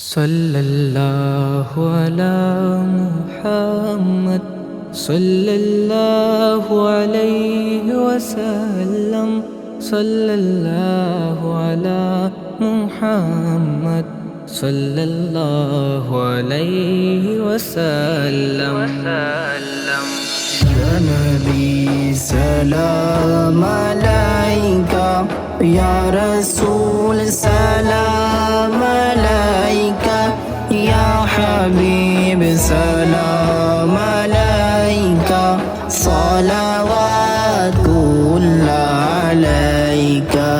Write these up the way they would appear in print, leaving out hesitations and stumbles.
सल्लल्लाहु अला मुहम्मद सल्लल्लाहु अलैहि वसल्लम सल्लल्लाहु अला मुहम्मद सल्लल्लाहु अलैहि वसल्लम या नबी सलाम अलैका या रसूल सलाम अलैका या हबीब सलाम अलैका सलावातुल्लाह अलैका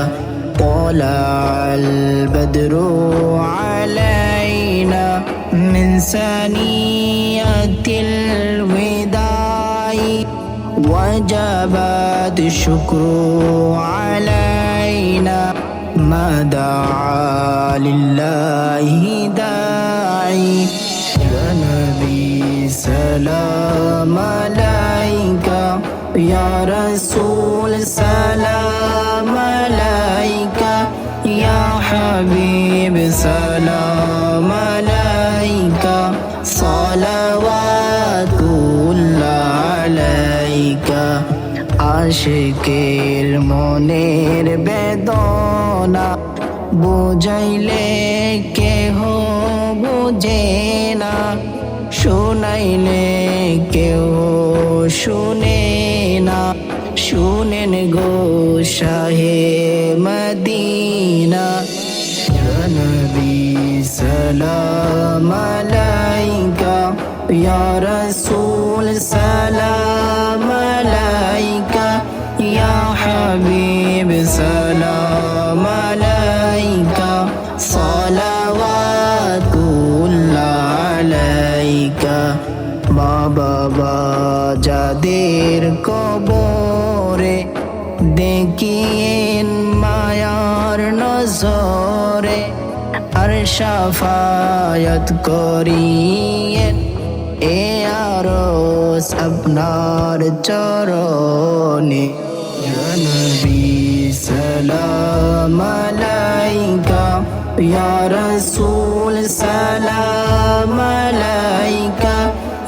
तलअल बद्रु अलैना मिन सनियतिल विदाई वजबत शुक्रु अलैना मा दआ लिल्लाहि दाई या नबी सलाम अलैका या रसूल सलाम अलैका या हबीब सलाम अलैका सलावातुल्लाह अलैका आशिकेर মনের বেদনা বুঝাইলে কেহ বুঝে না শুনাইলে কেউ শুনে না শুনেন গো শাহে মদিনা ইয়া নবী সালাম আলাইকা ইয়া রাসূল সালাম আলাইকা ইয়া হাবিব সালাম আলাইকা সালাওয়াতুল্লাহ আলাইকা মা বাবা যাদের কবরে দেখিয়েন মায়ার নজরে আর শাফায়াত করিয়েন এ আরশ আপনার চরণে ইয়া নবী সালাম আলাইকা ইয়া রাসূল সালাম আলাইকা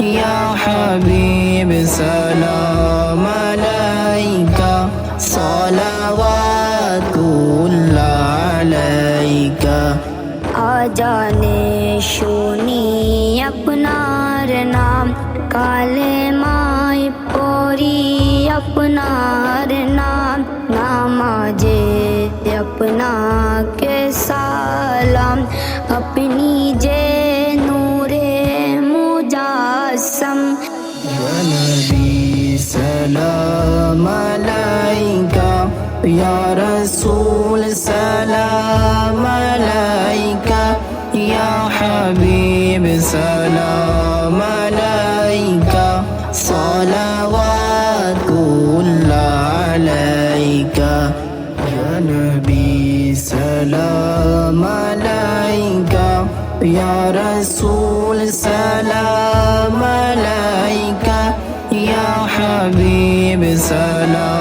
ইয়া হাবিব সালাম আলাইকা সালাওয়াতুল্লাহ আলাইকা আজানে শুনি আপনার নাম কালেমায় পড়ি আপনার নাম নামাজে আপনাকে সালাম আপনি যে নূরে মুজাসম ইয়া নবী সালাম আলাইকা ইয়া রাসূল সালাম আলাইকা ইয়া হাবিব সালাম আলাইকা সালাওয়াতুল্লাহ আলাইকা ইয়া নবী সালাম আলাইকা ইয়া রাসূল সালাম আলাইকা ইয়া হাবিব সালাম